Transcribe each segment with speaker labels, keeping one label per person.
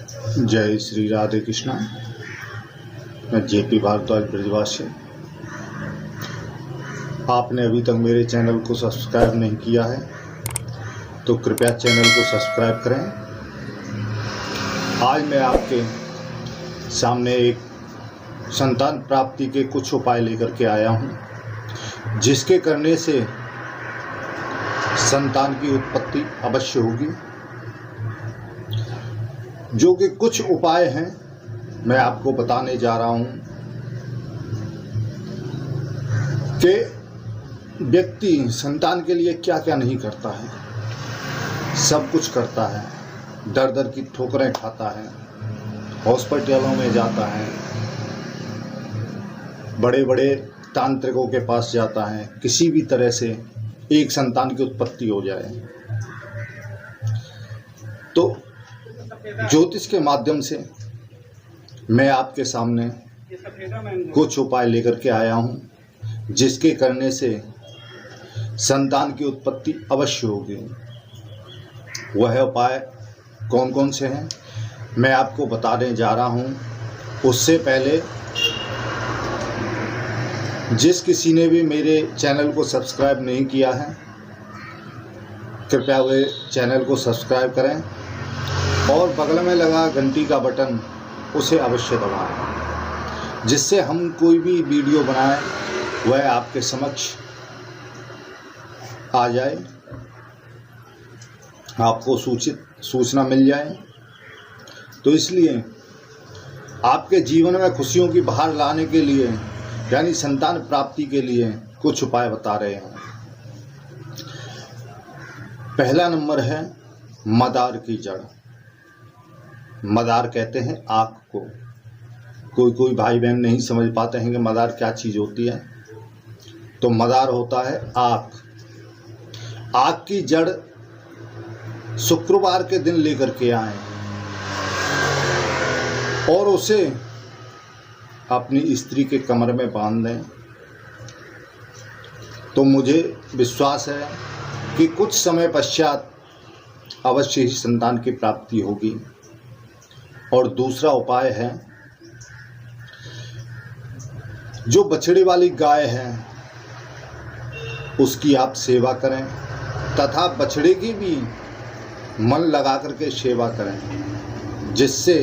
Speaker 1: जय श्री राधे कृष्णा। मैं जेपी भारद्वाज ब्रजवासी। आपने अभी तक मेरे चैनल को सब्सक्राइब नहीं किया है तो कृपया चैनल को सब्सक्राइब करें। आज मैं आपके सामने एक संतान प्राप्ति के कुछ उपाय लेकर के आया हूं, जिसके करने से संतान की उत्पत्ति अवश्य होगी। जो कि कुछ उपाय हैं मैं आपको बताने जा रहा हूं कि व्यक्ति संतान के लिए क्या क्या नहीं करता है। सब कुछ करता है, दर दर की ठोकरें खाता है, हॉस्पिटलों में जाता है, बड़े बड़े तांत्रिकों के पास जाता है, किसी भी तरह से एक संतान की उत्पत्ति हो जाए। तो ज्योतिष के माध्यम से मैं आपके सामने कुछ उपाय लेकर के आया हूं, जिसके करने से संतान की उत्पत्ति अवश्य होगी। वह उपाय कौन कौन से हैं मैं आपको बताने जा रहा हूं। उससे पहले जिस किसी ने भी मेरे चैनल को सब्सक्राइब नहीं किया है, कृपया वे चैनल को सब्सक्राइब करें और बगल में लगा घंटी का बटन उसे अवश्य दबाएं, जिससे हम कोई भी वीडियो बनाएं वह आपके समक्ष आ जाए, आपको सूचना मिल जाए। तो इसलिए आपके जीवन में खुशियों की बहार लाने के लिए, यानी संतान प्राप्ति के लिए कुछ उपाय बता रहे हैं। पहला नंबर है मदार की जड़। मदार कहते हैं आँख को। कोई भाई बहन नहीं समझ पाते हैं कि मदार क्या चीज़ होती है। तो मदार होता है आँख। आँख की जड़ शुक्रवार के दिन लेकर के आए और उसे अपनी स्त्री के कमर में बांध दें। तो मुझे विश्वास है कि कुछ समय पश्चात अवश्य ही संतान की प्राप्ति होगी। और दूसरा उपाय है, जो बछड़े वाली गाय है उसकी आप सेवा करें तथा बछड़े की भी मन लगा करके सेवा करें, जिससे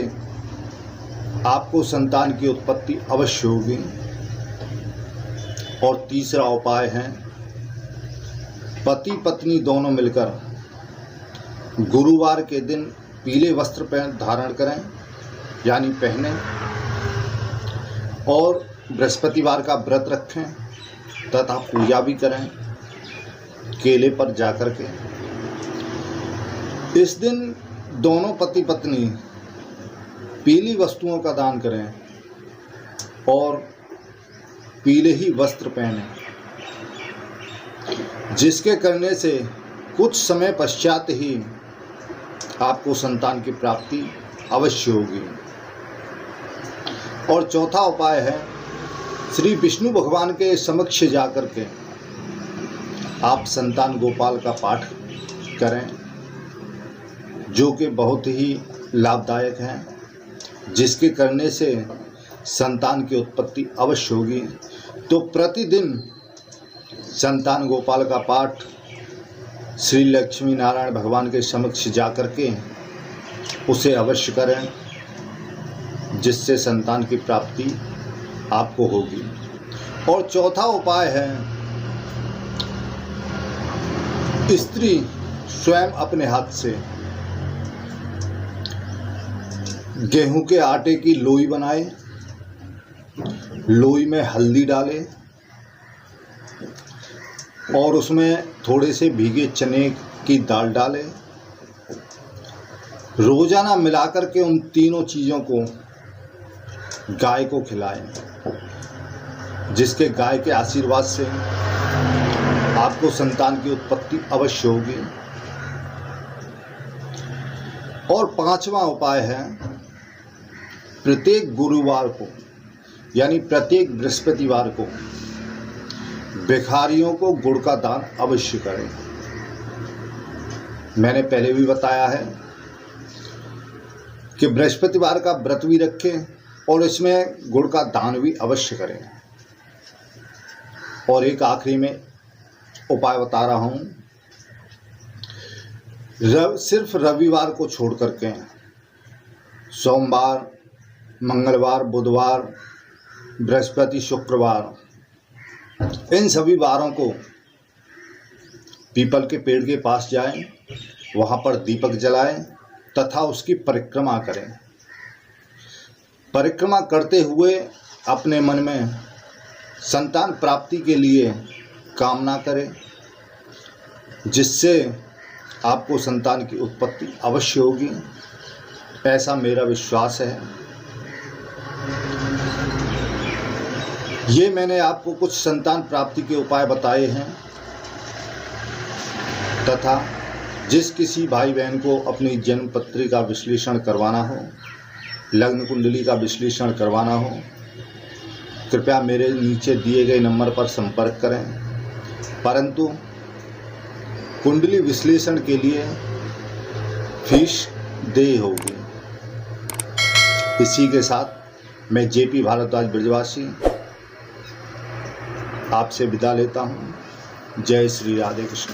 Speaker 1: आपको संतान की उत्पत्ति अवश्य होगी। और तीसरा उपाय है, पति पत्नी दोनों मिलकर गुरुवार के दिन पीले वस्त्र धारण करें, यानी पहने, और बृहस्पतिवार का व्रत रखें तथा पूजा भी करें केले पर जाकर के। इस दिन दोनों पति पत्नी पीली वस्तुओं का दान करें और पीले ही वस्त्र पहने, जिसके करने से कुछ समय पश्चात ही आपको संतान की प्राप्ति अवश्य होगी। और चौथा उपाय है, श्री विष्णु भगवान के समक्ष जाकर के आप संतान गोपाल का पाठ करें, जो कि बहुत ही लाभदायक है, जिसके करने से संतान की उत्पत्ति अवश्य होगी। तो प्रतिदिन संतान गोपाल का पाठ श्री लक्ष्मी नारायण भगवान के समक्ष जाकर के उसे अवश्य करें, जिससे संतान की प्राप्ति आपको होगी। और चौथा उपाय है, स्त्री स्वयं अपने हाथ से गेहूं के आटे की लोई बनाए, लोई में हल्दी डाले और उसमें थोड़े से भीगे चने की दाल डाले। रोजाना मिलाकर के उन तीनों चीज़ों को गाय को खिलाएं, जिसके गाय के आशीर्वाद से आपको संतान की उत्पत्ति अवश्य होगी। और पांचवा उपाय है, प्रत्येक गुरुवार को, यानी प्रत्येक बृहस्पतिवार को भिखारियों को गुड़ का दान अवश्य करें। मैंने पहले भी बताया है कि बृहस्पतिवार का व्रत भी रखें और इसमें गुड़ का दान भी अवश्य करें। और एक आखिरी में उपाय बता रहा हूँ, सिर्फ रविवार को छोड़ करके सोमवार, मंगलवार, बुधवार, बृहस्पति, शुक्रवार, इन सभी वारों को पीपल के पेड़ के पास जाएं, वहाँ पर दीपक जलाएं तथा उसकी परिक्रमा करें। परिक्रमा करते हुए अपने मन में संतान प्राप्ति के लिए कामना करें, जिससे आपको संतान की उत्पत्ति अवश्य होगी, ऐसा मेरा विश्वास है। ये मैंने आपको कुछ संतान प्राप्ति के उपाय बताए हैं तथा जिस किसी भाई बहन को अपनी जन्म पत्री का विश्लेषण करवाना हो, लग्न कुंडली का विश्लेषण करवाना हो, कृपया मेरे नीचे दिए गए नंबर पर संपर्क करें। परंतु कुंडली विश्लेषण के लिए फीस देय होगी। इसी के साथ मैं जेपी भारद्वाज ब्रजवासी आपसे विदा लेता हूँ। जय श्री राधे कृष्ण।